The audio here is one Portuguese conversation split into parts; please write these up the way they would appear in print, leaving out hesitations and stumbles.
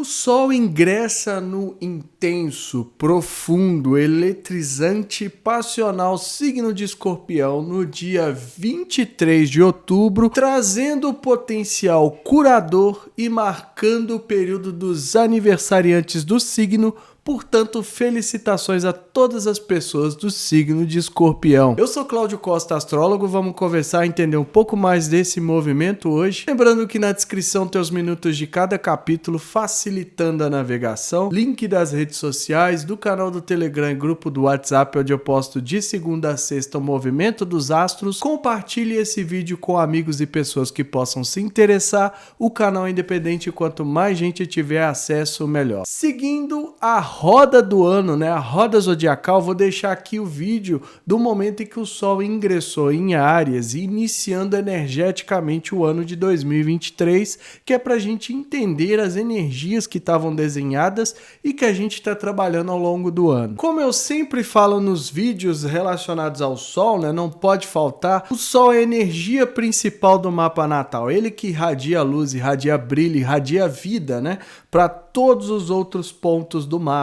O Sol ingressa no intenso, profundo, eletrizante e passional signo de Escorpião no dia 23 de outubro, trazendo o potencial curador e marcando o período dos aniversariantes do signo. Portanto, felicitações a todas as pessoas do signo de Escorpião. Eu sou Cláudio Costa, astrólogo, vamos conversar e entender um pouco mais desse movimento hoje. Lembrando que na descrição tem os minutos de cada capítulo, facilitando a navegação, link das redes sociais, do canal do Telegram e grupo do WhatsApp, onde eu posto de segunda a sexta o movimento dos astros. Compartilhe esse vídeo com amigos e pessoas que possam se interessar. O canal é independente, quanto mais gente tiver acesso, melhor. Seguindo a roda do ano, né? A roda zodiacal, vou deixar aqui o vídeo do momento em que o Sol ingressou em Áries, iniciando energeticamente o ano de 2023, que é para a gente entender as energias que estavam desenhadas e que a gente está trabalhando ao longo do ano. Como eu sempre falo nos vídeos relacionados ao Sol, né? Não pode faltar, o Sol é a energia principal do mapa natal, ele que irradia luz, irradia brilho, irradia vida, né? Para todos os outros pontos do mapa.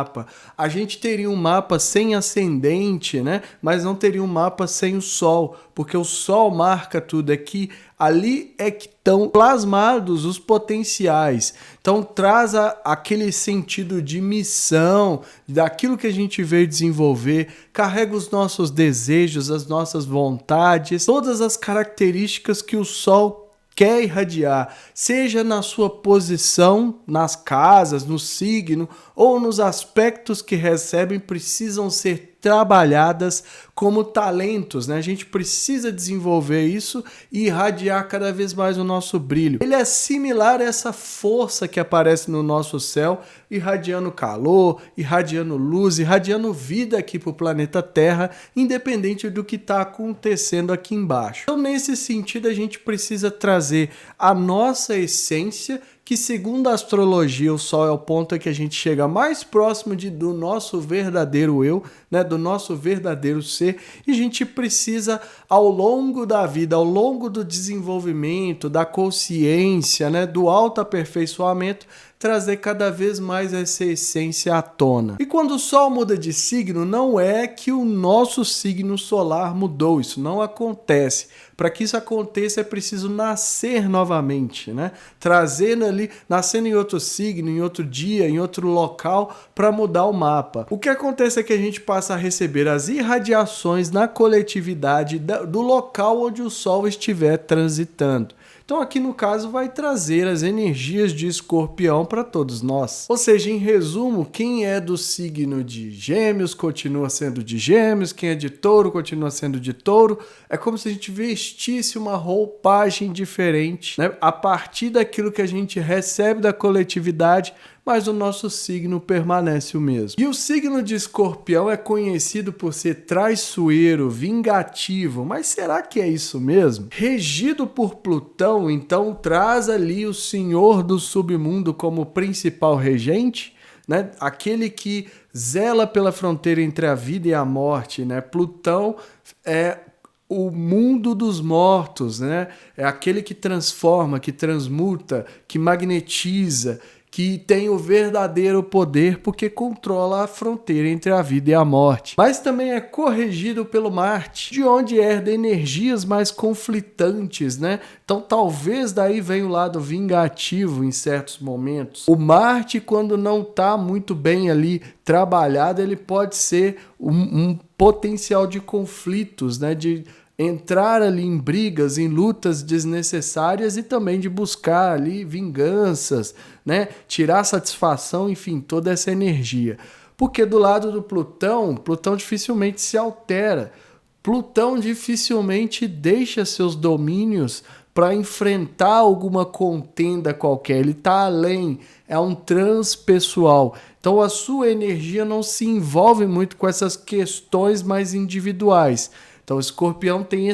A gente teria um mapa sem ascendente, né? Mas não teria um mapa sem o Sol, porque o Sol marca tudo aqui. Ali é que estão plasmados os potenciais. Então traz aquele sentido de missão, daquilo que a gente veio desenvolver, carrega os nossos desejos, as nossas vontades, todas as características que o Sol quer irradiar, seja na sua posição, nas casas, no signo ou nos aspectos que recebem, precisam ser trabalhadas como talentos, né? A gente precisa desenvolver isso e irradiar cada vez mais o nosso brilho. Ele é similar a essa força que aparece no nosso céu, irradiando calor, irradiando luz, irradiando vida aqui para o planeta Terra, independente do que está acontecendo aqui embaixo. Então, nesse sentido, a gente precisa trazer a nossa essência, que segundo a astrologia, o Sol é o ponto em que a gente chega mais próximo do nosso verdadeiro eu, né, do nosso verdadeiro ser, e a gente precisa, ao longo da vida, ao longo do desenvolvimento, da consciência, né, do autoaperfeiçoamento, trazer cada vez mais essa essência à tona. E quando o Sol muda de signo, não é que o nosso signo solar mudou, isso não acontece. Para que isso aconteça é preciso nascer novamente, né? Trazendo ali, nascendo em outro signo, em outro dia, em outro local, para mudar o mapa. O que acontece é que a gente passa a receber as irradiações na coletividade do local onde o Sol estiver transitando. Então aqui no caso vai trazer as energias de Escorpião para todos nós. Ou seja, em resumo, quem é do signo de Gêmeos continua sendo de Gêmeos, quem é de Touro continua sendo de Touro. É como se a gente vestisse uma roupagem diferente, né? A partir daquilo que a gente recebe da coletividade, mas o nosso signo permanece o mesmo. E o signo de Escorpião é conhecido por ser traiçoeiro, vingativo, mas será que é isso mesmo? Regido por Plutão, então traz ali o senhor do submundo como principal regente, né? Aquele que zela pela fronteira entre a vida e a morte, né? Plutão é o mundo dos mortos, né? É aquele que transforma, que transmuta, que magnetiza, que tem o verdadeiro poder porque controla a fronteira entre a vida e a morte. Mas também é corrigido pelo Marte, de onde herda energias mais conflitantes, né? Então talvez daí venha o lado vingativo em certos momentos. O Marte, quando não está muito bem ali trabalhado, ele pode ser um potencial de conflitos, né? De entrar ali em brigas, em lutas desnecessárias e também de buscar ali vinganças, né? Tirar satisfação, enfim, toda essa energia. Porque do lado do Plutão, Plutão dificilmente se altera. Plutão dificilmente deixa seus domínios para enfrentar alguma contenda qualquer. Ele está além, é um transpessoal. Então a sua energia não se envolve muito com essas questões mais individuais. Então o Escorpião tem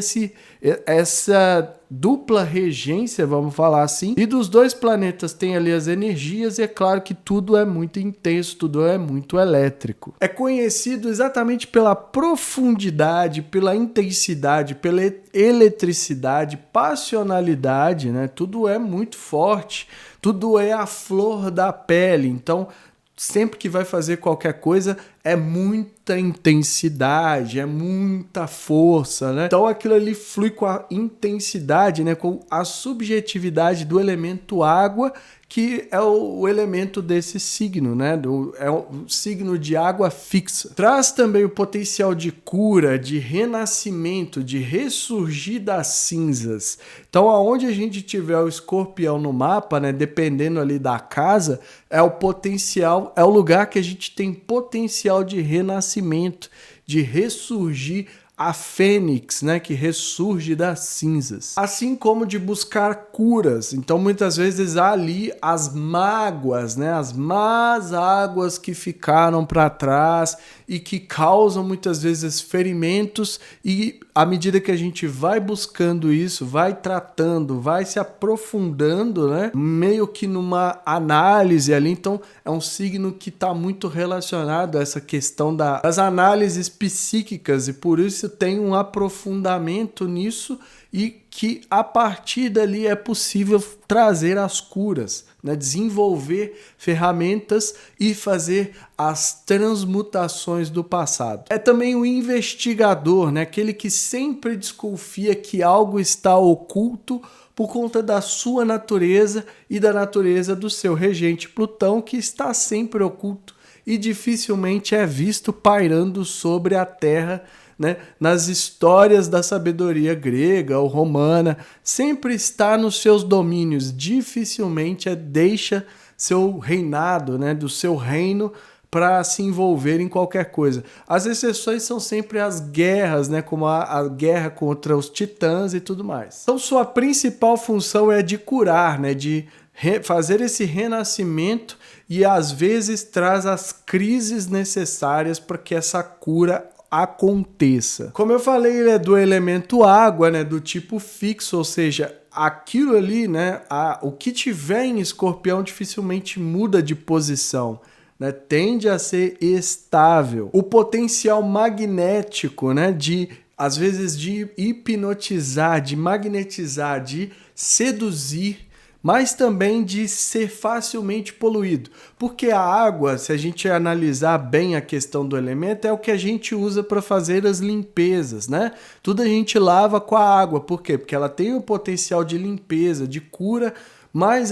essa dupla regência, vamos falar assim, e dos dois planetas tem ali as energias, e é claro que tudo é muito intenso, tudo é muito elétrico. É conhecido exatamente pela profundidade, pela intensidade, pela eletricidade, passionalidade, né? Tudo é muito forte, tudo é a flor da pele. Então, sempre que vai fazer qualquer coisa, é muita intensidade, é muita força, né? Então aquilo ali flui com a intensidade, né? Com a subjetividade do elemento água, que é o elemento desse signo, né? É um signo de água fixa. Traz também o potencial de cura, de renascimento, de ressurgir das cinzas. Então, aonde a gente tiver o Escorpião no mapa, né? Dependendo ali da casa, é o potencial, é o lugar que a gente tem potencial de renascimento, de ressurgir a fênix, né, que ressurge das cinzas, assim como de buscar curas. Então muitas vezes há ali as mágoas, né, as más águas que ficaram para trás e que causam muitas vezes ferimentos, e à medida que a gente vai buscando isso, vai tratando, vai se aprofundando, né, meio que numa análise ali. Então é um signo que está muito relacionado a essa questão das análises psíquicas, e por isso tem um aprofundamento nisso, e que a partir dali é possível trazer as curas, né? Desenvolver ferramentas e fazer as transmutações do passado. É também o investigador, né? Aquele que sempre desconfia que algo está oculto por conta da sua natureza e da natureza do seu regente Plutão, que está sempre oculto e dificilmente é visto pairando sobre a Terra, né? Nas histórias da sabedoria grega ou romana, sempre está nos seus domínios, dificilmente deixa seu reinado, né? Do seu reino, para se envolver em qualquer coisa. As exceções são sempre as guerras, né? Como a guerra contra os titãs e tudo mais. Então sua principal função é de curar, né? De fazer esse renascimento, e às vezes traz as crises necessárias para que essa cura aconteça. Como eu falei, ele é do elemento água, né, do tipo fixo, ou seja, aquilo ali, né, o que tiver em Escorpião dificilmente muda de posição, né, tende a ser estável. O potencial magnético, né, às vezes de hipnotizar, de magnetizar, de seduzir, mas também de ser facilmente poluído. Porque a água, se a gente analisar bem a questão do elemento, é o que a gente usa para fazer as limpezas, né? Tudo a gente lava com a água. Por quê? Porque ela tem o potencial de limpeza, de cura, mas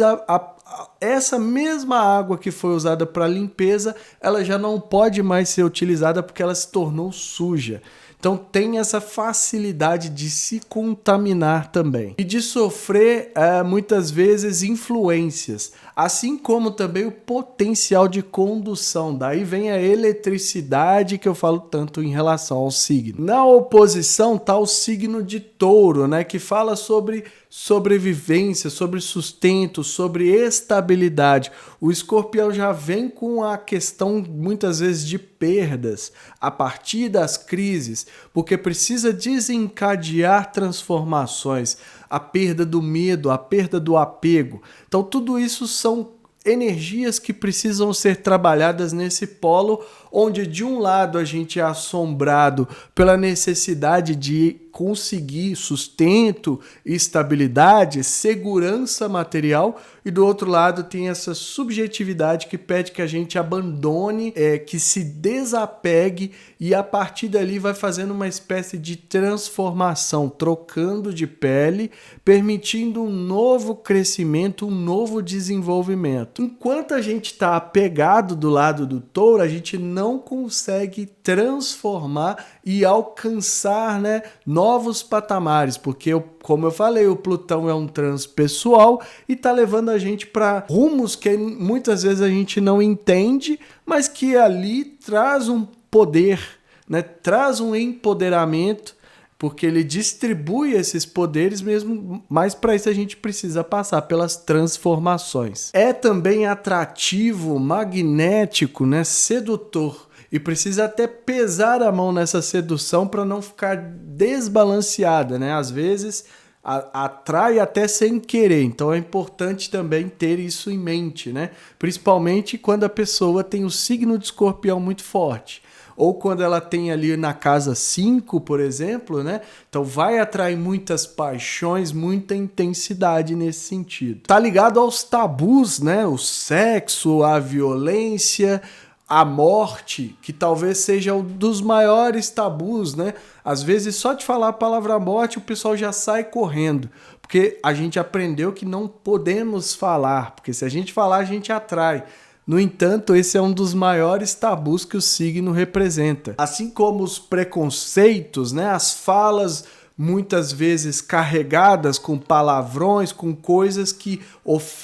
essa mesma água que foi usada para limpeza, ela já não pode mais ser utilizada porque ela se tornou suja. Então tem essa facilidade de se contaminar também e de sofrer muitas vezes influências, assim como também o potencial de condução. Daí vem a eletricidade que eu falo tanto em relação ao signo. Na oposição está o signo de Touro, né, que fala sobre sobrevivência, sobre sustento, sobre estabilidade. O Escorpião já vem com a questão muitas vezes de perdas a partir das crises, porque precisa desencadear transformações, a perda do medo, a perda do apego. Então tudo isso são energias que precisam ser trabalhadas nesse polo, onde de um lado a gente é assombrado pela necessidade de conseguir sustento, estabilidade, segurança material, e do outro lado tem essa subjetividade que pede que a gente abandone, que se desapegue, e a partir dali vai fazendo uma espécie de transformação, trocando de pele, permitindo um novo crescimento, um novo desenvolvimento. Enquanto a gente está apegado do lado do Touro, a gente não consegue transformar e alcançar, né, novos patamares, porque, como eu falei, o Plutão é um transpessoal e está levando a gente para rumos que muitas vezes a gente não entende, mas que ali traz um poder, né, traz um empoderamento, porque ele distribui esses poderes mesmo, mas para isso a gente precisa passar pelas transformações. É também atrativo, magnético, né, sedutor. e precisa até pesar a mão nessa sedução para não ficar desbalanceada, né? Às vezes atrai até sem querer, então é importante também ter isso em mente, né? Principalmente quando a pessoa tem o signo de Escorpião muito forte. Ou quando ela tem ali na casa 5, por exemplo, né? Então vai atrair muitas paixões, muita intensidade nesse sentido. Tá ligado aos tabus, né? O sexo, a violência, a morte, que talvez seja um dos maiores tabus, né? Às vezes só de falar a palavra morte o pessoal já sai correndo, porque a gente aprendeu que não podemos falar, porque se a gente falar a gente atrai. No entanto, esse é um dos maiores tabus que o signo representa. Assim como os preconceitos, né? As falas muitas vezes carregadas com palavrões, com coisas que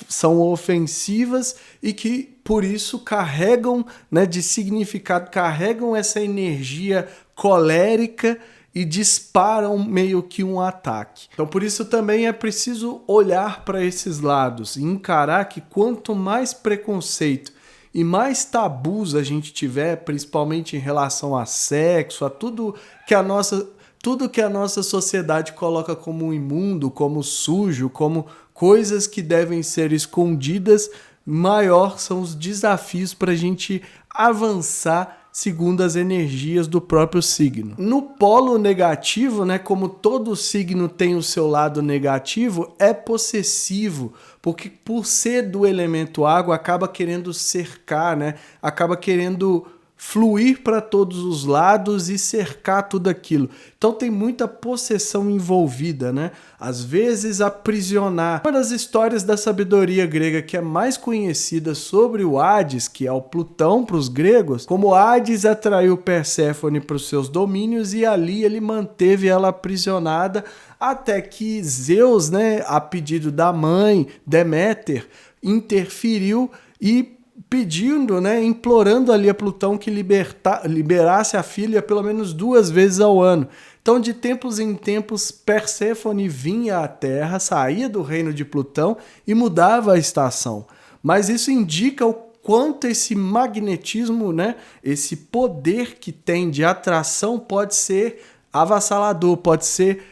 são ofensivas e que por isso carregam, né, de significado, carregam essa energia colérica e disparam meio que um ataque. Então por isso também é preciso olhar para esses lados e encarar que quanto mais preconceito e mais tabus a gente tiver, principalmente em relação a sexo, a tudo que a nossa sociedade coloca como imundo, como sujo, como coisas que devem ser escondidas, maior são os desafios para a gente avançar segundo as energias do próprio signo. No polo negativo, né, como todo signo tem o seu lado negativo, é possessivo, porque por ser do elemento água, acaba querendo cercar, né, acaba querendo fluir para todos os lados e cercar tudo aquilo. Então tem muita possessão envolvida, né? Às vezes aprisionar. Uma das histórias da sabedoria grega que é mais conhecida sobre o Hades, que é o Plutão para os gregos, como Hades atraiu Perséfone para os seus domínios e ali ele manteve ela aprisionada até que Zeus, né, a pedido da mãe, Deméter, interferiu e pedindo, né, implorando ali a Plutão que liberasse a filha pelo menos 2 vezes ao ano. Então, de tempos em tempos, Perséfone vinha à Terra, saía do reino de Plutão e mudava a estação. Mas isso indica o quanto esse magnetismo, né, esse poder que tem de atração pode ser avassalador, pode ser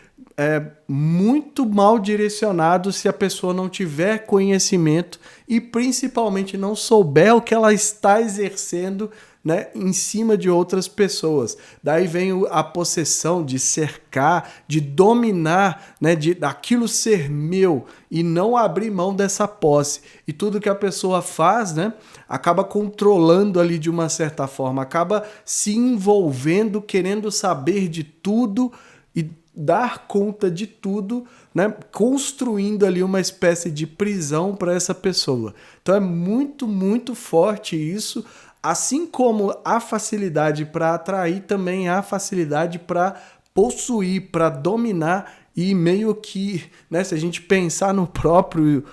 muito mal direcionado se a pessoa não tiver conhecimento e principalmente não souber o que ela está exercendo, né, em cima de outras pessoas. Daí vem a possessão de cercar, de dominar, né, de daquilo ser meu e não abrir mão dessa posse. E tudo que a pessoa faz, né, acaba controlando ali de uma certa forma, acaba se envolvendo, querendo saber de tudo e dar conta de tudo, né? Construindo ali uma espécie de prisão para essa pessoa. Então é muito, muito forte isso, assim como a facilidade para atrair, também há facilidade para possuir, para dominar e meio que, né, se a gente pensar no próprio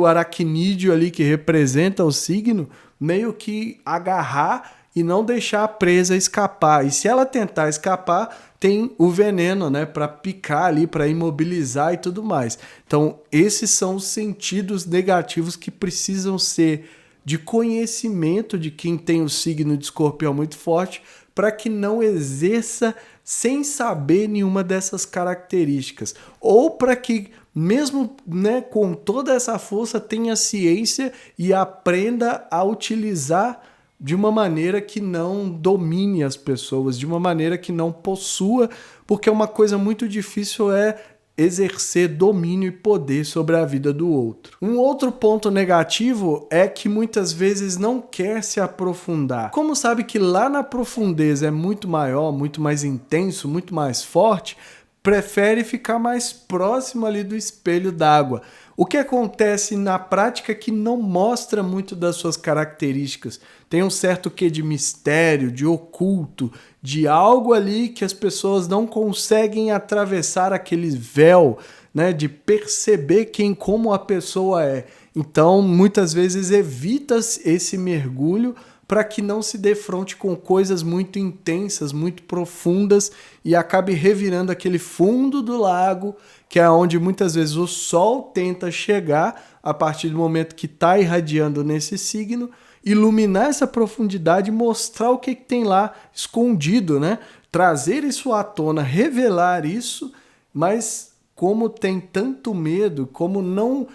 aracnídeo ali que representa o signo, meio que agarrar e não deixar a presa escapar. E se ela tentar escapar, tem o veneno, né, para picar ali, para imobilizar e tudo mais. Então, esses são os sentidos negativos que precisam ser de conhecimento de quem tem o signo de Escorpião muito forte, para que não exerça sem saber nenhuma dessas características. Ou para que, mesmo, né, com toda essa força, tenha ciência e aprenda a utilizar de uma maneira que não domine as pessoas, de uma maneira que não possua, porque uma coisa muito difícil é exercer domínio e poder sobre a vida do outro. Um outro ponto negativo é que muitas vezes não quer se aprofundar. Como sabe que lá na profundeza é muito maior, muito mais intenso, muito mais forte, prefere ficar mais próximo ali do espelho d'água. O que acontece na prática é que não mostra muito das suas características. Tem um certo quê de mistério, de oculto, de algo ali que as pessoas não conseguem atravessar aquele véu, né, de perceber como a pessoa é. Então, muitas vezes evita esse mergulho para que não se defronte com coisas muito intensas, muito profundas e acabe revirando aquele fundo do lago, que é onde muitas vezes o Sol tenta chegar a partir do momento que está irradiando nesse signo, iluminar essa profundidade e mostrar o que tem lá escondido, né? Trazer isso à tona, revelar isso, mas como tem tanto medo, como não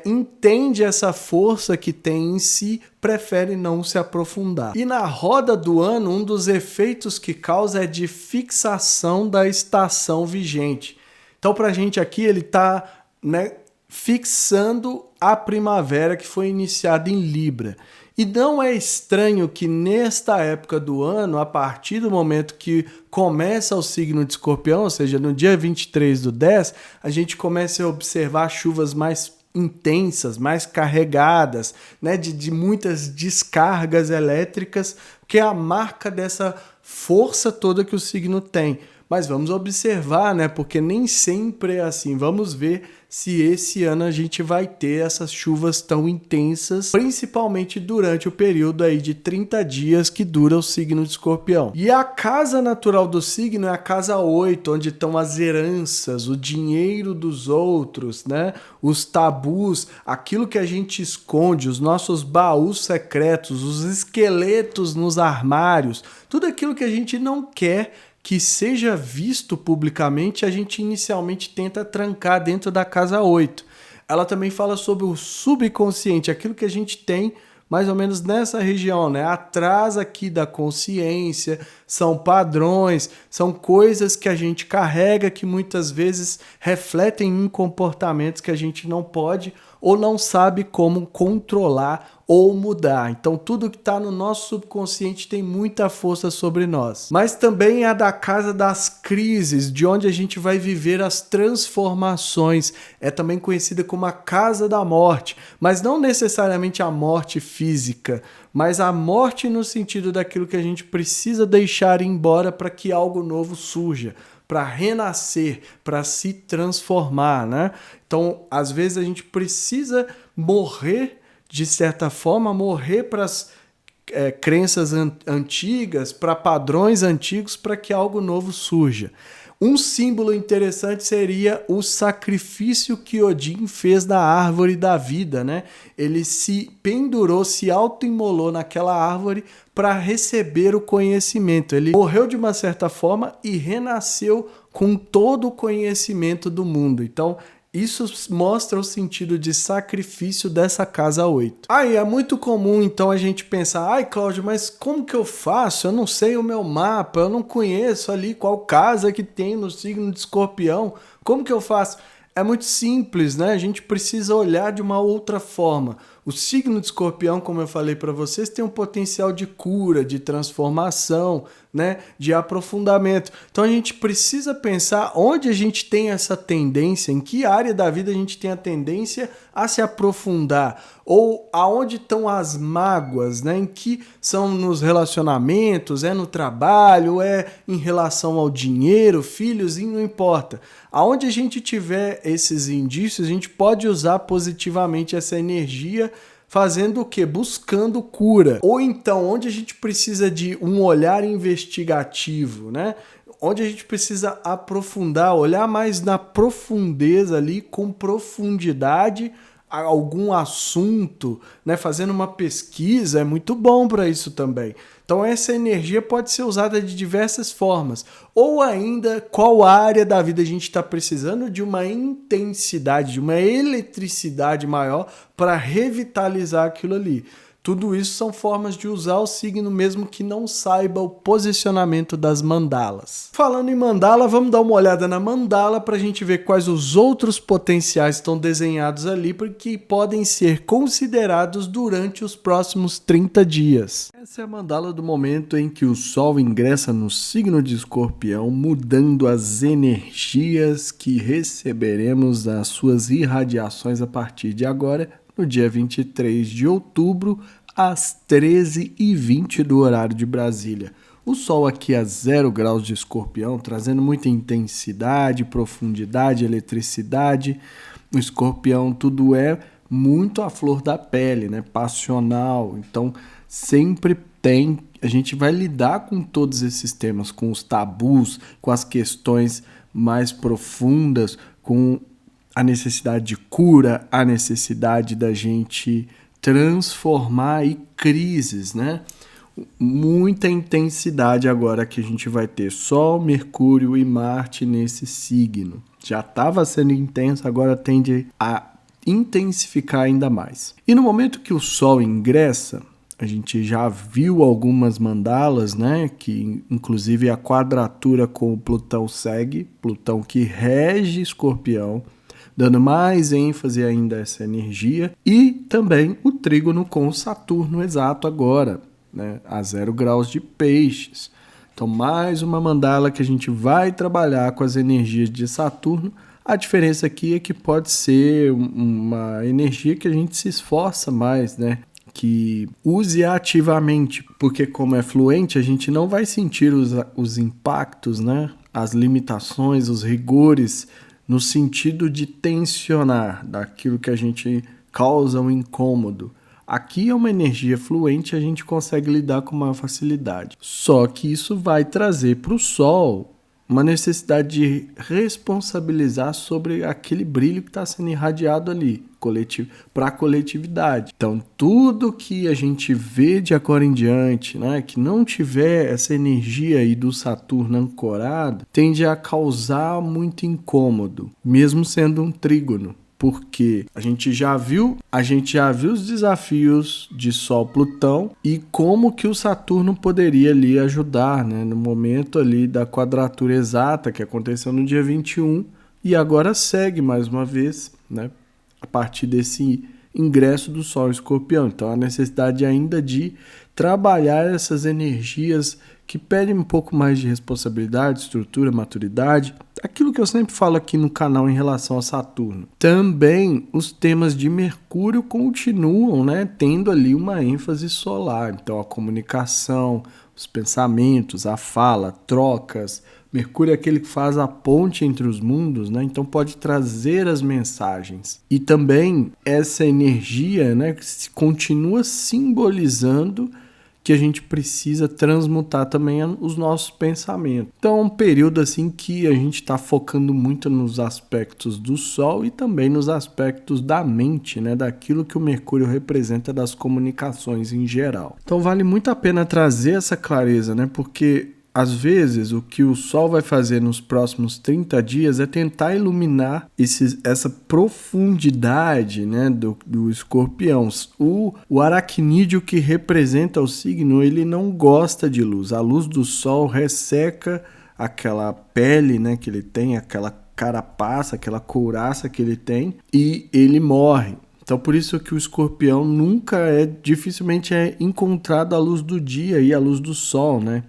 entende essa força que tem em si, prefere não se aprofundar. E na roda do ano, um dos efeitos que causa é de fixação da estação vigente. Então, para a gente aqui, ele está, né, fixando a primavera que foi iniciada em Libra. E não é estranho que nesta época do ano, a partir do momento que começa o signo de Escorpião, ou seja, no dia 23/10, a gente comece a observar chuvas mais intensas, mais carregadas, né, de muitas descargas elétricas, que é a marca dessa força toda que o signo tem. Mas vamos observar, né, porque nem sempre é assim. Vamos ver se esse ano a gente vai ter essas chuvas tão intensas, principalmente durante o período aí de 30 dias que dura o signo de Escorpião. E a casa natural do signo é a casa 8, onde estão as heranças, o dinheiro dos outros, né? Os tabus, aquilo que a gente esconde, os nossos baús secretos, os esqueletos nos armários, tudo aquilo que a gente não quer que seja visto publicamente, a gente inicialmente tenta trancar dentro da casa 8. Ela também fala sobre o subconsciente, aquilo que a gente tem mais ou menos nessa região, né? Atrás aqui da consciência, são padrões, são coisas que a gente carrega que muitas vezes refletem em comportamentos que a gente não pode ou não sabe como controlar ou mudar. Então tudo que está no nosso subconsciente tem muita força sobre nós. Mas também é da casa das crises, de onde a gente vai viver as transformações. É também conhecida como a casa da morte, mas não necessariamente a morte física, mas a morte no sentido daquilo que a gente precisa deixar ir embora para que algo novo surja, para renascer, para se transformar, né? Então, às vezes a gente precisa morrer, de certa forma, morrer para as crenças antigas, para padrões antigos, para que algo novo surja. Um símbolo interessante seria o sacrifício que Odin fez da árvore da vida, né? Ele se pendurou, se autoimolou naquela árvore para receber o conhecimento. Ele morreu de uma certa forma e renasceu com todo o conhecimento do mundo. Então, isso mostra o sentido de sacrifício dessa casa 8. Aí é muito comum então a gente pensar, ai Cláudio, mas como que eu faço? Eu não sei o meu mapa, eu não conheço ali qual casa que tem no signo de Escorpião. Como que eu faço? É muito simples, né? A gente precisa olhar de uma outra forma. O signo de Escorpião, como eu falei para vocês, tem um potencial de cura, de transformação, né? De aprofundamento. Então a gente precisa pensar onde a gente tem essa tendência, em que área da vida a gente tem a tendência a se aprofundar, ou aonde estão as mágoas, né? Em que são nos relacionamentos, é no trabalho, é em relação ao dinheiro, filhos, não importa. Aonde a gente tiver esses indícios, a gente pode usar positivamente essa energia, fazendo o quê? Buscando cura. Ou então, onde a gente precisa de um olhar investigativo, né? Onde a gente precisa aprofundar, olhar mais na profundeza ali, com profundidade, algum assunto, né? Fazendo uma pesquisa, é muito bom para isso também. Então essa energia pode ser usada de diversas formas. Ou ainda, qual área da vida a gente está precisando de uma intensidade, de uma eletricidade maior para revitalizar aquilo ali. Tudo isso são formas de usar o signo mesmo que não saiba o posicionamento das mandalas. Falando em mandala, vamos dar uma olhada na mandala para a gente ver quais os outros potenciais estão desenhados ali, porque podem ser considerados durante os próximos 30 dias. Essa é a mandala do momento em que o Sol ingressa no signo de Escorpião, mudando as energias que receberemos das suas irradiações a partir de agora, no dia 23 de outubro, às 13h20 do horário de Brasília. O Sol aqui a 0 graus de Escorpião, trazendo muita intensidade, profundidade, eletricidade. No Escorpião tudo é muito à flor da pele, né? Passional. Então, sempre a gente vai lidar com todos esses temas, com os tabus, com as questões mais profundas, com a necessidade de cura, a necessidade da gente transformar e crises, né? Muita intensidade agora que a gente vai ter Sol, Mercúrio e Marte nesse signo. Já estava sendo intenso, agora tende a intensificar ainda mais. E no momento que o Sol ingressa, a gente já viu algumas mandalas, né? Que inclusive a quadratura com o Plutão segue, Plutão que rege Escorpião, dando mais ênfase ainda a essa energia, e também o trígono com Saturno exato agora, né, a 0 graus de Peixes. Então, mais uma mandala que a gente vai trabalhar com as energias de Saturno. A diferença aqui é que pode ser uma energia que a gente se esforça mais, né? Que use ativamente, porque como é fluente, a gente não vai sentir os impactos, né? As limitações, os rigores, no sentido de tensionar daquilo que a gente causa um incômodo. Aqui é uma energia fluente e a gente consegue lidar com maior facilidade. Só que isso vai trazer para o Sol uma necessidade de responsabilizar sobre aquele brilho que está sendo irradiado ali para a coletividade. Então, tudo que a gente vê de agora em diante, né, que não tiver essa energia aí do Saturno ancorado, tende a causar muito incômodo, mesmo sendo um trígono. Porque a gente já viu os desafios de Sol-Plutão e como que o Saturno poderia ali ajudar, né, no momento ali da quadratura exata que aconteceu no dia 21 e agora segue mais uma vez, né, a partir desse ingresso do Sol em Escorpião. Então a necessidade ainda de trabalhar essas energias que pedem um pouco mais de responsabilidade, estrutura, maturidade, aquilo que eu sempre falo aqui no canal em relação a Saturno. Também os temas de Mercúrio continuam, né, tendo ali uma ênfase solar. Então a comunicação, os pensamentos, a fala, trocas. Mercúrio é aquele que faz a ponte entre os mundos, né? Então pode trazer as mensagens. E também essa energia, né, que continua simbolizando que a gente precisa transmutar também os nossos pensamentos. Então é um período assim que a gente está focando muito nos aspectos do Sol e também nos aspectos da mente, né? Daquilo que o Mercúrio representa das comunicações em geral. Então vale muito a pena trazer essa clareza, né? Porque às vezes, o que o Sol vai fazer nos próximos 30 dias é tentar iluminar essa profundidade, né, do Escorpião. O aracnídeo que representa o signo, ele não gosta de luz. A luz do Sol resseca aquela pele, né, que ele tem, aquela carapaça, aquela couraça que ele tem, e ele morre. Então, por isso que o Escorpião dificilmente é encontrado à luz do dia e à luz do Sol, né?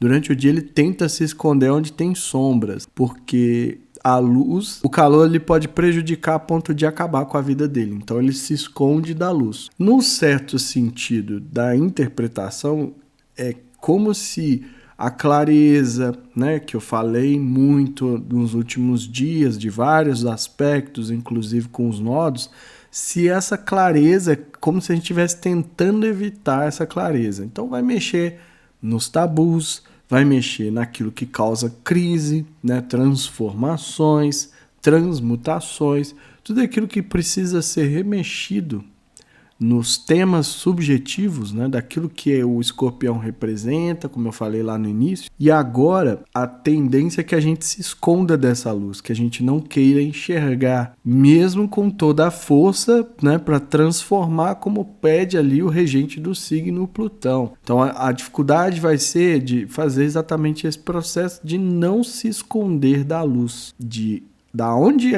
Durante o dia ele tenta se esconder onde tem sombras, porque a luz, o calor ele pode prejudicar a ponto de acabar com a vida dele. Então ele se esconde da luz. Num certo sentido da interpretação, é como se a clareza, né, que eu falei muito nos últimos dias, de vários aspectos, inclusive com os nodos, se essa clareza, como se a gente estivesse tentando evitar essa clareza. Então vai mexer nos tabus, vai mexer naquilo que causa crise, né? Transformações, transmutações, tudo aquilo que precisa ser remexido nos temas subjetivos, né, daquilo que o Escorpião representa, como eu falei lá no início. E agora a tendência é que a gente se esconda dessa luz, que a gente não queira enxergar, mesmo com toda a força, né, para transformar, como pede ali o regente do signo Plutão. Então a dificuldade vai ser de fazer exatamente esse processo de não se esconder da luz, da onde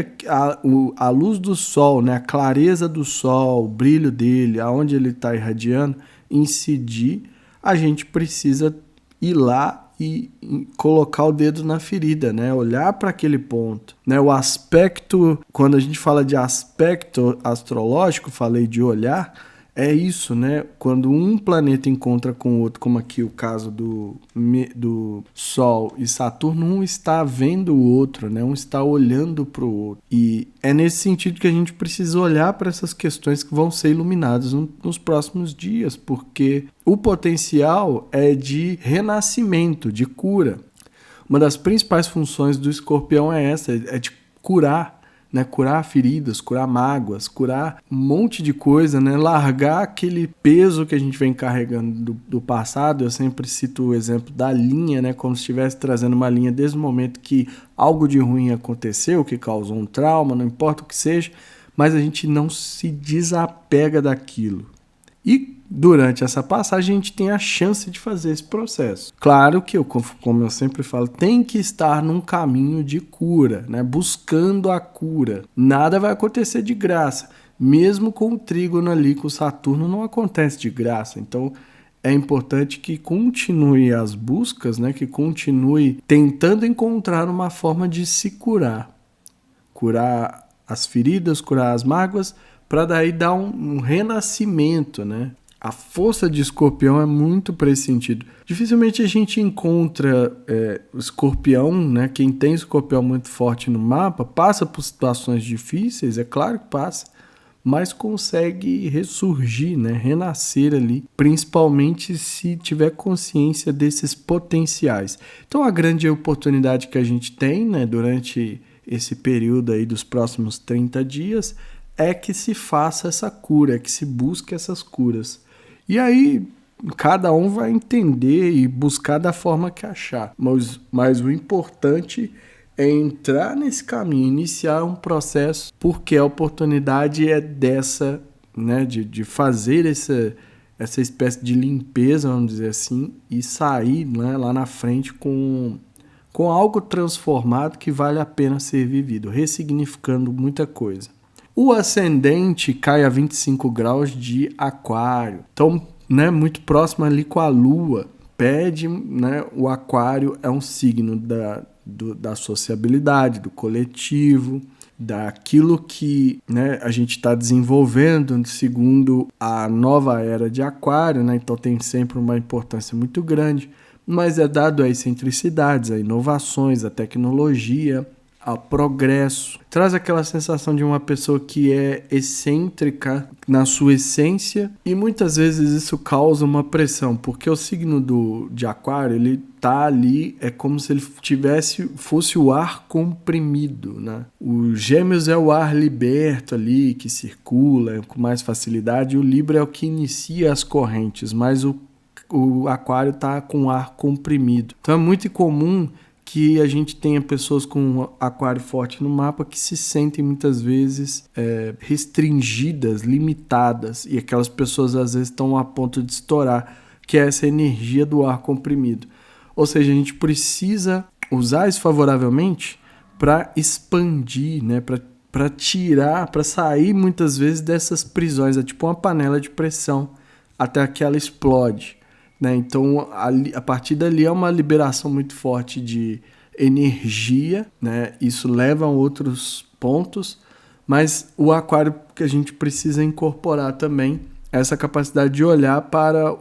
a luz do Sol, né, a clareza do Sol, o brilho dele, aonde ele está irradiando, incidir, a gente precisa ir lá e colocar o dedo na ferida, né, olhar para aquele ponto, né, o aspecto, quando a gente fala de aspecto astrológico, falei de olhar, é isso, né? Quando um planeta encontra com o outro, como aqui o caso do Sol e Saturno, um está vendo o outro, né? Um está olhando para o outro. E é nesse sentido que a gente precisa olhar para essas questões que vão ser iluminadas nos próximos dias, porque o potencial é de renascimento, de cura. Uma das principais funções do escorpião é essa, é de curar, né? Curar feridas, curar mágoas, curar um monte de coisa, né? Largar aquele peso que a gente vem carregando do passado. Eu sempre cito o exemplo da linha, né? Como se estivesse trazendo uma linha desde o momento que algo de ruim aconteceu, que causou um trauma, não importa o que seja, mas a gente não se desapega daquilo. E durante essa passagem a gente tem a chance de fazer esse processo. Claro que, como eu sempre falo, tem que estar num caminho de cura, né? Buscando a cura. Nada vai acontecer de graça. Mesmo com o trígono ali com o Saturno não acontece de graça. Então é importante que continue as buscas, né? Que continue tentando encontrar uma forma de se curar. Curar as feridas, curar as mágoas, para daí dar um renascimento, né? A força de escorpião é muito para esse sentido. Dificilmente a gente encontra o escorpião, né? Quem tem escorpião muito forte no mapa, passa por situações difíceis, é claro que passa, mas consegue ressurgir, né? Renascer ali, principalmente se tiver consciência desses potenciais. Então a grande oportunidade que a gente tem, né, durante esse período aí dos próximos 30 dias, é que se faça essa cura, é que se busque essas curas. E aí, cada um vai entender e buscar da forma que achar. Mas o importante é entrar nesse caminho, iniciar um processo, porque a oportunidade é dessa, né, de fazer essa espécie de limpeza, vamos dizer assim, e sair, né, lá na frente com algo transformado que vale a pena ser vivido, ressignificando muita coisa. O ascendente cai a 25 graus de Aquário. Então, né, muito próximo ali com a Lua. Pede, né, o Aquário é um signo da sociabilidade, do coletivo, daquilo que, né, a gente está desenvolvendo segundo a nova era de Aquário, né, então tem sempre uma importância muito grande, mas é dado a excentricidades, a inovações, a tecnologia, ao progresso. Traz aquela sensação de uma pessoa que é excêntrica na sua essência e muitas vezes isso causa uma pressão, porque o signo de Aquário, ele tá ali, é como se ele fosse o ar comprimido, né? O Gêmeos é o ar liberto ali, que circula com mais facilidade, e o Libra é o que inicia as correntes, mas o Aquário tá com o ar comprimido. Então é muito comum que a gente tenha pessoas com Aquário forte no mapa que se sentem muitas vezes restringidas, limitadas, e aquelas pessoas às vezes estão a ponto de estourar, que é essa energia do ar comprimido. Ou seja, a gente precisa usar isso favoravelmente para expandir, né? Para tirar, para sair muitas vezes dessas prisões. É tipo uma panela de pressão até que ela explode. Né? Então, a partir dali é uma liberação muito forte de energia, né? Isso leva a outros pontos, mas o Aquário que a gente precisa incorporar também essa capacidade de olhar para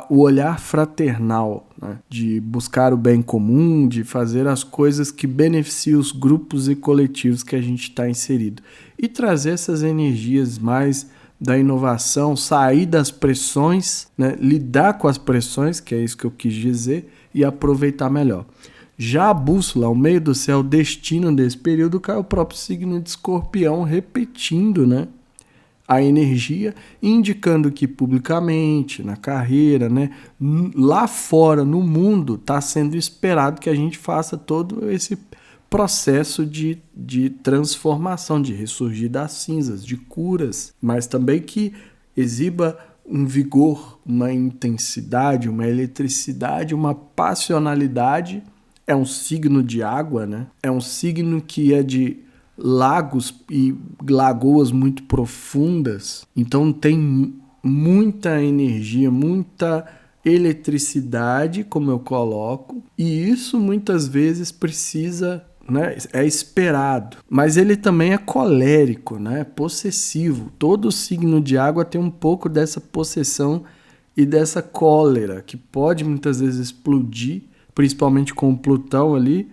o olhar fraternal, né? De buscar o bem comum, de fazer as coisas que beneficiam os grupos e coletivos que a gente está inserido e trazer essas energias mais da inovação, sair das pressões, né? Lidar com as pressões, que é isso que eu quis dizer, e aproveitar melhor. Já a bússola, ao meio do céu, o destino desse período, cai o próprio signo de Escorpião, repetindo, né, a energia, indicando que publicamente, na carreira, né, lá fora, no mundo, está sendo esperado que a gente faça todo esse processo de transformação, de ressurgir das cinzas, de curas, mas também que exiba um vigor, uma intensidade, uma eletricidade, uma passionalidade. É um signo de água, né? É um signo que é de lagos e lagoas muito profundas, então tem muita energia, muita eletricidade, como eu coloco, e isso muitas vezes precisa, né? É esperado. Mas ele também é colérico, né? Possessivo. Todo signo de água tem um pouco dessa possessão e dessa cólera, que pode muitas vezes explodir, principalmente com o Plutão ali,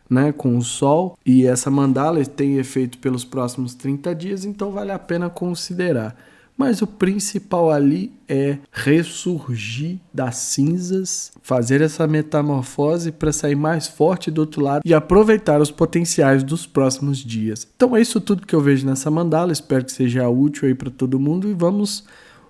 né, com o Sol, e essa mandala tem efeito pelos próximos 30 dias, então vale a pena considerar. Mas o principal ali é ressurgir das cinzas, fazer essa metamorfose para sair mais forte do outro lado e aproveitar os potenciais dos próximos dias. Então é isso tudo que eu vejo nessa mandala, espero que seja útil aí para todo mundo e vamos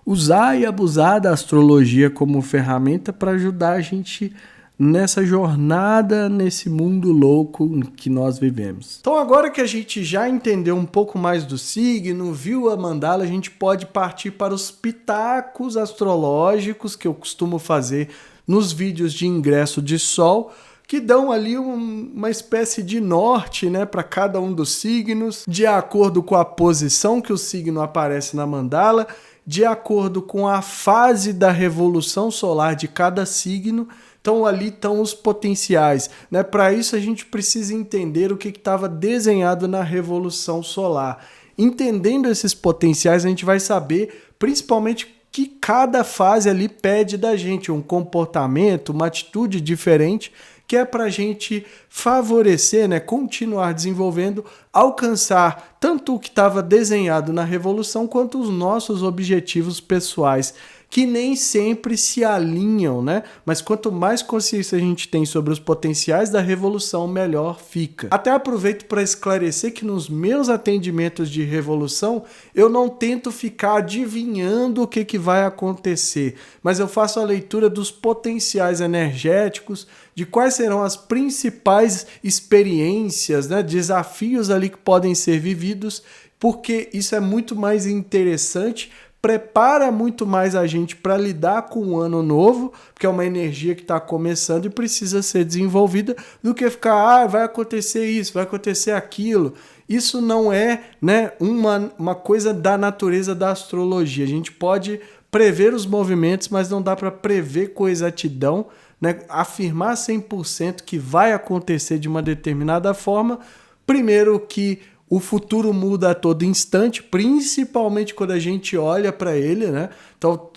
usar e abusar da astrologia como ferramenta para ajudar a gente nessa jornada, nesse mundo louco que nós vivemos. Então agora que a gente já entendeu um pouco mais do signo, viu a mandala, a gente pode partir para os pitacos astrológicos que eu costumo fazer nos vídeos de ingresso de sol, que dão ali uma espécie de norte, né, para cada um dos signos, de acordo com a posição que o signo aparece na mandala, de acordo com a fase da revolução solar de cada signo. Então ali estão os potenciais, né? Para isso a gente precisa entender o que estava desenhado na revolução solar. Entendendo esses potenciais, a gente vai saber principalmente que cada fase ali pede da gente, um comportamento, uma atitude diferente, que é para a gente favorecer, né, continuar desenvolvendo, alcançar tanto o que estava desenhado na Revolução, quanto os nossos objetivos pessoais, que nem sempre se alinham, né? Mas quanto mais consciência a gente tem sobre os potenciais da Revolução, melhor fica. Até aproveito para esclarecer que nos meus atendimentos de Revolução, eu não tento ficar adivinhando o que vai acontecer, mas eu faço a leitura dos potenciais energéticos, de quais serão as principais experiências, né, desafios ali que podem ser vividos, porque isso é muito mais interessante, prepara muito mais a gente para lidar com o ano novo, porque é uma energia que está começando e precisa ser desenvolvida, do que ficar, vai acontecer isso, vai acontecer aquilo. Isso não é, né, uma coisa da natureza da astrologia. A gente pode prever os movimentos, mas não dá para prever com exatidão, né, afirmar 100% que vai acontecer de uma determinada forma. Primeiro que o futuro muda a todo instante, principalmente quando a gente olha para ele, né? Então, o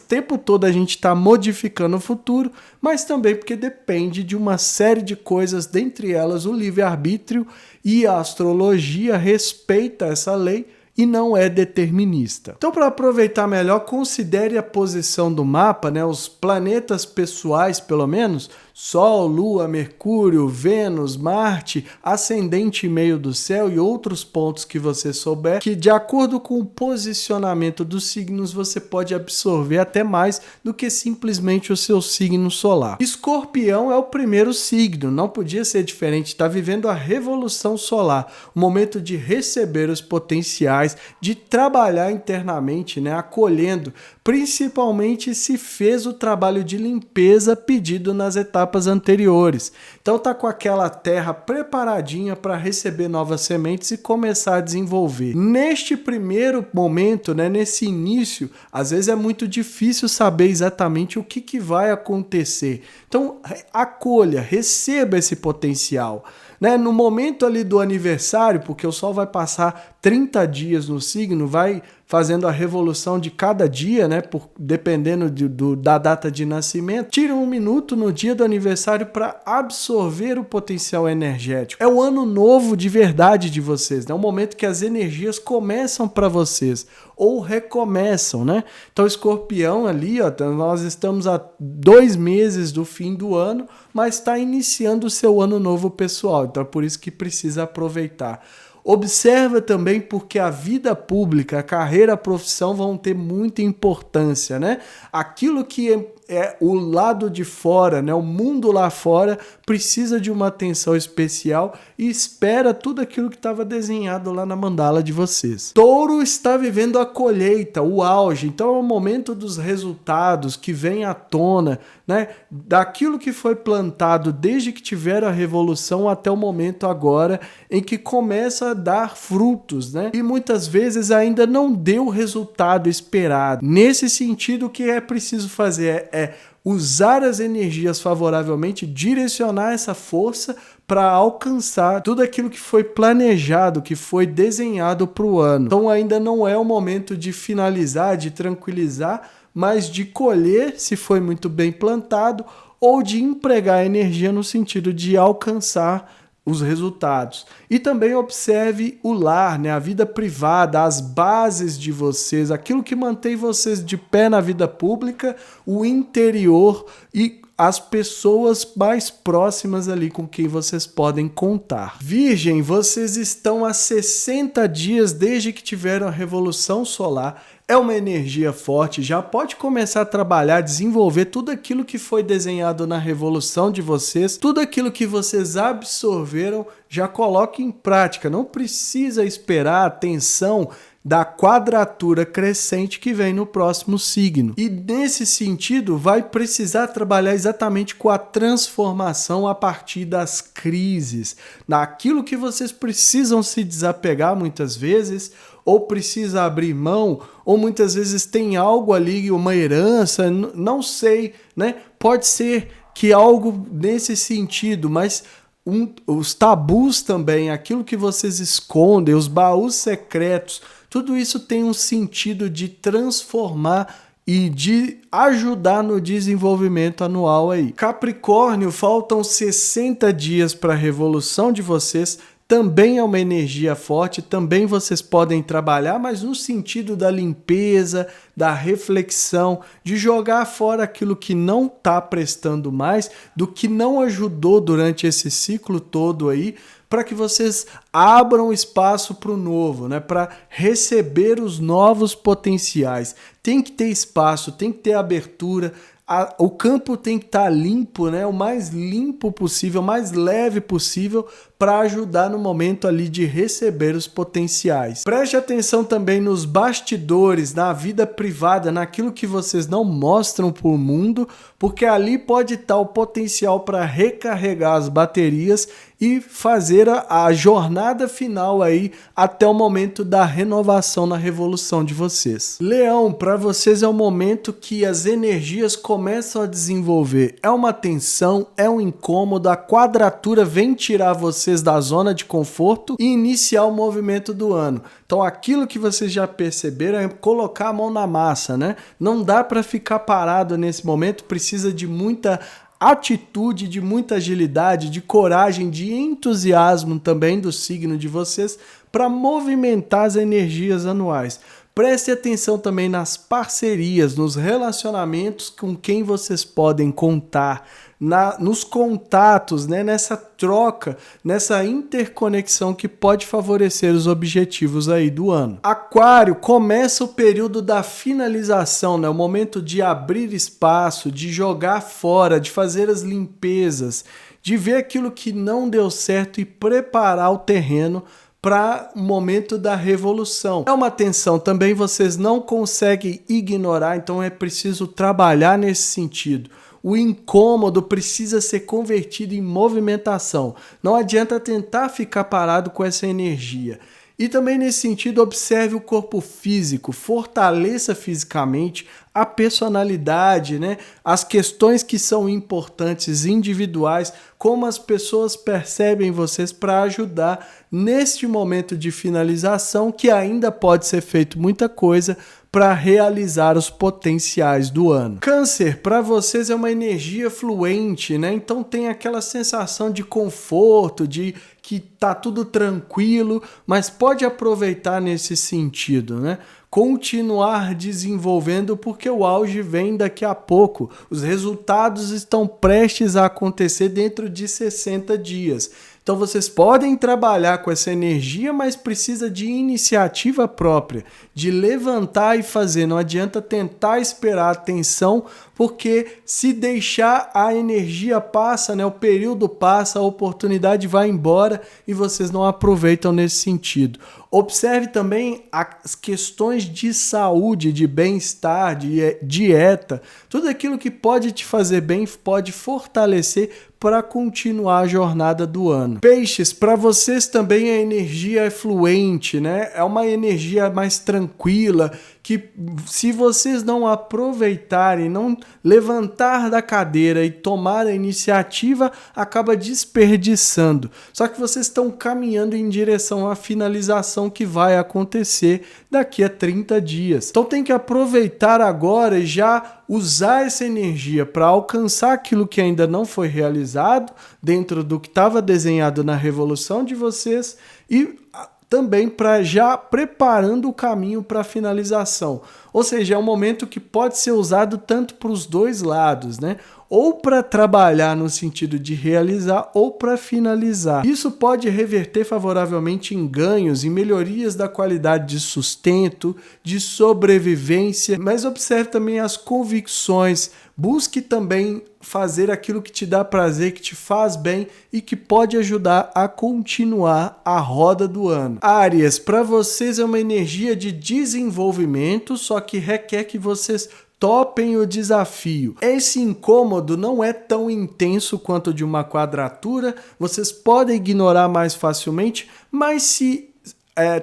tempo todo a gente está modificando o futuro, mas também porque depende de uma série de coisas, dentre elas o livre-arbítrio, e a astrologia respeita essa lei e não é determinista. Então, para aproveitar melhor, considere a posição do mapa, né? Os planetas pessoais, pelo menos, Sol, Lua, Mercúrio, Vênus, Marte, ascendente e meio do céu e outros pontos que você souber, que de acordo com o posicionamento dos signos você pode absorver até mais do que simplesmente o seu signo solar. Escorpião é o primeiro signo, não podia ser diferente, está vivendo a revolução solar, o momento de receber os potenciais, de trabalhar internamente, né, acolhendo, principalmente se fez o trabalho de limpeza pedido nas etapas anteriores. Então tá com aquela terra preparadinha para receber novas sementes e começar a desenvolver. Neste primeiro momento, né, nesse início, às vezes é muito difícil saber exatamente o que vai acontecer. Então acolha, receba esse potencial. Né? No momento ali do aniversário, porque o Sol vai passar 30 dias no signo, vai fazendo a revolução de cada dia, né? Dependendo da data de nascimento, tira um minuto no dia do aniversário para absorver o potencial energético. É o ano novo de verdade de vocês, né? É o momento que as energias começam para vocês, ou recomeçam, né? Então, Escorpião ali, ó, nós estamos a 2 meses do fim do ano, mas está iniciando o seu ano novo pessoal, então é por isso que precisa aproveitar. Observa também porque a vida pública, a carreira, a profissão vão ter muita importância, né? Aquilo que é o lado de fora, né? O mundo lá fora precisa de uma atenção especial e espera tudo aquilo que estava desenhado lá na mandala de vocês. Touro está vivendo a colheita, o auge, então é o momento dos resultados que vem à tona, né? Daquilo que foi plantado desde que tiveram a revolução até o momento agora em que começa a dar frutos, né? E muitas vezes ainda não deu o resultado esperado. Nesse sentido, o que é preciso fazer é usar as energias favoravelmente, direcionar essa força para alcançar tudo aquilo que foi planejado, que foi desenhado para o ano. Então ainda não é o momento de finalizar, de tranquilizar, mas de colher se foi muito bem plantado ou de empregar energia no sentido de alcançar os resultados. E também observe o lar, né? A vida privada, as bases de vocês, aquilo que mantém vocês de pé na vida pública, o interior e as pessoas mais próximas ali com quem vocês podem contar. Virgem, vocês estão há 60 dias desde que tiveram a Revolução Solar. É uma energia forte, já pode começar a trabalhar, desenvolver tudo aquilo que foi desenhado na revolução de vocês, tudo aquilo que vocês absorveram, já coloque em prática. Não precisa esperar a atenção da quadratura crescente que vem no próximo signo. E nesse sentido, vai precisar trabalhar exatamente com a transformação a partir das crises, naquilo que vocês precisam se desapegar muitas vezes, ou precisa abrir mão, ou muitas vezes tem algo ali, uma herança, não sei, né? Pode ser que algo nesse sentido, mas os tabus também, aquilo que vocês escondem, os baús secretos, tudo isso tem um sentido de transformar e de ajudar no desenvolvimento anual aí. Capricórnio, faltam 60 dias para a revolução de vocês. Também é uma energia forte, também vocês podem trabalhar, mas no sentido da limpeza, da reflexão, de jogar fora aquilo que não está prestando mais, do que não ajudou durante esse ciclo todo aí, para que vocês abram espaço para o novo, né? Para receber os novos potenciais. Tem que ter espaço, tem que ter abertura. O campo tem que estar limpo, né? O mais limpo possível, o mais leve possível, para ajudar no momento ali de receber os potenciais. Preste atenção também nos bastidores, na vida privada, naquilo que vocês não mostram para o mundo, porque ali pode estar o potencial para recarregar as baterias e fazer a jornada final aí até o momento da renovação na revolução de vocês. Leão, para vocês é o momento que as energias começam a desenvolver. É uma tensão, é um incômodo, a quadratura vem tirar vocês da zona de conforto e iniciar o movimento do ano. Então aquilo que vocês já perceberam é colocar a mão na massa, né? Não dá para ficar parado nesse momento, precisa de muita atitude, de muita agilidade, de coragem, de entusiasmo também do signo de vocês para movimentar as energias anuais. Preste atenção também nas parcerias, nos relacionamentos com quem vocês podem contar, nos contatos, né? Nessa troca, nessa interconexão que pode favorecer os objetivos aí do ano. Aquário, começa o período da finalização, né? O momento de abrir espaço, de jogar fora, de fazer as limpezas, de ver aquilo que não deu certo e preparar o terreno para o momento da revolução. É uma tensão também, vocês não conseguem ignorar, então é preciso trabalhar nesse sentido. O incômodo precisa ser convertido em movimentação. Não adianta tentar ficar parado com essa energia. E também nesse sentido, observe o corpo físico, fortaleça fisicamente a personalidade, né? As questões que são importantes, individuais, como as pessoas percebem vocês para ajudar neste momento de finalização, que ainda pode ser feito muita coisa para realizar os potenciais do ano. Câncer, para vocês é uma energia fluente, né? Então tem aquela sensação de conforto, de que tá tudo tranquilo, mas pode aproveitar nesse sentido, né? Continuar desenvolvendo porque o auge vem daqui a pouco. Os resultados estão prestes a acontecer dentro de 60 dias. Então vocês podem trabalhar com essa energia, mas precisa de iniciativa própria, de levantar e fazer. Não adianta tentar esperar a atenção, porque se deixar a energia passa, né? O período passa, a oportunidade vai embora e vocês não aproveitam nesse sentido. Observe também as questões de saúde, de bem-estar, de dieta, tudo aquilo que pode te fazer bem, pode fortalecer para continuar a jornada do ano. Peixes, para vocês também a energia é fluente, né? É uma energia mais tranquila, que se vocês não aproveitarem, não levantar da cadeira e tomar a iniciativa, acaba desperdiçando. Só que vocês estão caminhando em direção à finalização que vai acontecer daqui a 30 dias. Então tem que aproveitar agora e já usar essa energia para alcançar aquilo que ainda não foi realizado dentro do que estava desenhado na revolução de vocês e também para já preparando o caminho para a finalização. Ou seja, é um momento que pode ser usado tanto para os dois lados, né? Ou para trabalhar no sentido de realizar ou para finalizar. Isso pode reverter favoravelmente em ganhos, em melhorias da qualidade de sustento, de sobrevivência, mas observe também as convicções, busque também fazer aquilo que te dá prazer, que te faz bem e que pode ajudar a continuar a roda do ano. Áries, para vocês é uma energia de desenvolvimento, só que requer que vocês topem o desafio. Esse incômodo não é tão intenso quanto de uma quadratura, vocês podem ignorar mais facilmente, mas se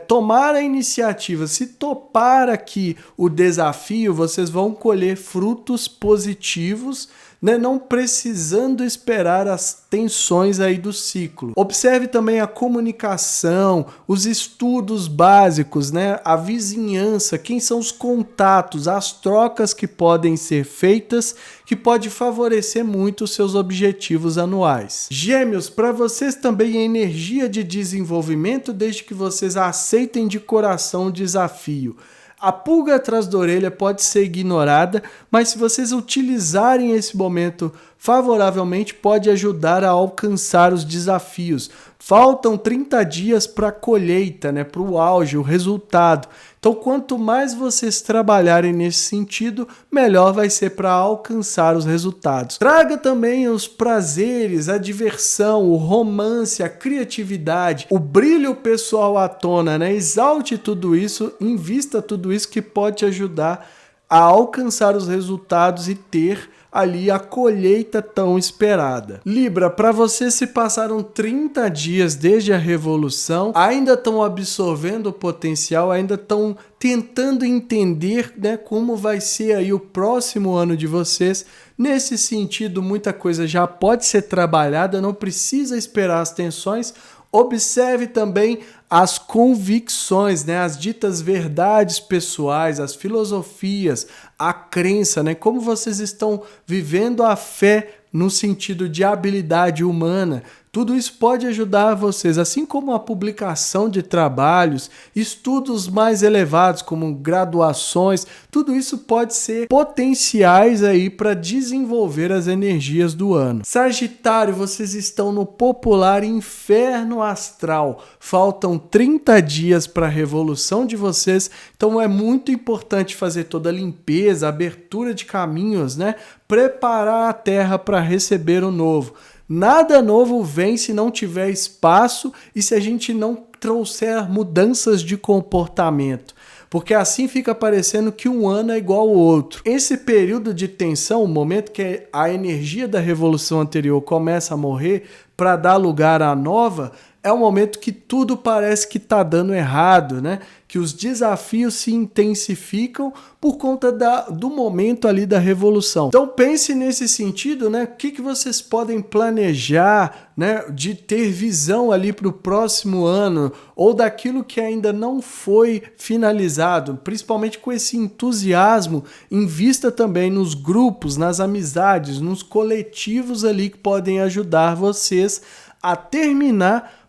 tomar a iniciativa, se topar aqui o desafio, vocês vão colher frutos positivos, né, não precisando esperar as tensões aí do ciclo. Observe também a comunicação, os estudos básicos, né, a vizinhança, quem são os contatos, as trocas que podem ser feitas, que pode favorecer muito os seus objetivos anuais. Gêmeos, para vocês também é energia de desenvolvimento, desde que vocês aceitem de coração o desafio. A pulga atrás da orelha pode ser ignorada, mas se vocês utilizarem esse momento favoravelmente, pode ajudar a alcançar os desafios. Faltam 30 dias para a colheita, né, para o auge, o resultado. Então, quanto mais vocês trabalharem nesse sentido, melhor vai ser para alcançar os resultados. Traga também os prazeres, a diversão, o romance, a criatividade, o brilho pessoal à tona, né? Exalte tudo isso, invista tudo isso que pode te ajudar a alcançar os resultados e ter ali a colheita tão esperada. Libra, para vocês se passaram 30 dias desde a revolução, ainda estão absorvendo o potencial, ainda estão tentando entender, né, como vai ser aí o próximo ano de vocês. Nesse sentido, muita coisa já pode ser trabalhada, não precisa esperar as tensões. Observe também as convicções, né? As ditas verdades pessoais, as filosofias, a crença, né? Como vocês estão vivendo a fé no sentido de habilidade humana. Tudo isso pode ajudar vocês, assim como a publicação de trabalhos, estudos mais elevados como graduações, tudo isso pode ser potenciais aí para desenvolver as energias do ano. Sagitário, vocês estão no popular inferno astral. Faltam 30 dias para a revolução de vocês, então é muito importante fazer toda a limpeza, abertura de caminhos, né? Preparar a terra para receber o novo. Nada novo vem se não tiver espaço e se a gente não trouxer mudanças de comportamento. Porque assim fica parecendo que um ano é igual ao outro. Esse período de tensão, o momento que a energia da revolução anterior começa a morrer para dar lugar à nova, é um momento que tudo parece que está dando errado, né? Que os desafios se intensificam por conta do momento ali da revolução. Então pense nesse sentido, né? O que vocês podem planejar, né? De ter visão ali para o próximo ano ou daquilo que ainda não foi finalizado, principalmente com esse entusiasmo, invista também nos grupos, nas amizades, nos coletivos ali que podem ajudar vocês a terminar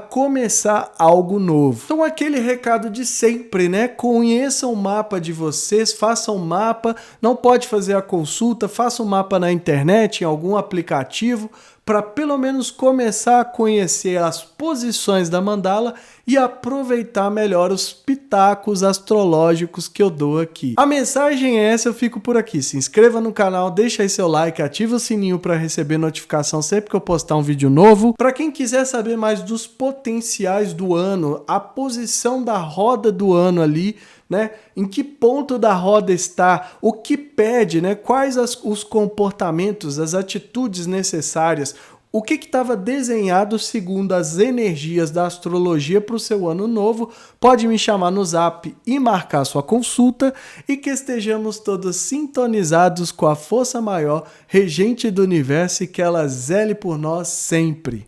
começar algo novo. Então aquele recado de sempre, né? Conheçam o mapa de vocês, façam um mapa, não pode fazer a consulta, faça um mapa na internet, em algum aplicativo, para pelo menos começar a conhecer as posições da mandala e aproveitar melhor os pitacos astrológicos que eu dou aqui. A mensagem é essa, eu fico por aqui. Se inscreva no canal, deixa aí seu like, ativa o sininho para receber notificação sempre que eu postar um vídeo novo. Para quem quiser saber mais dos potenciais do ano, a posição da roda do ano ali, né? Em que ponto da roda está, o que pede, né? Quais os comportamentos, as atitudes necessárias, o que estava desenhado segundo as energias da astrologia para o seu ano novo. Pode me chamar no zap e marcar sua consulta, e que estejamos todos sintonizados com a força maior, regente do universo, e que ela zele por nós sempre.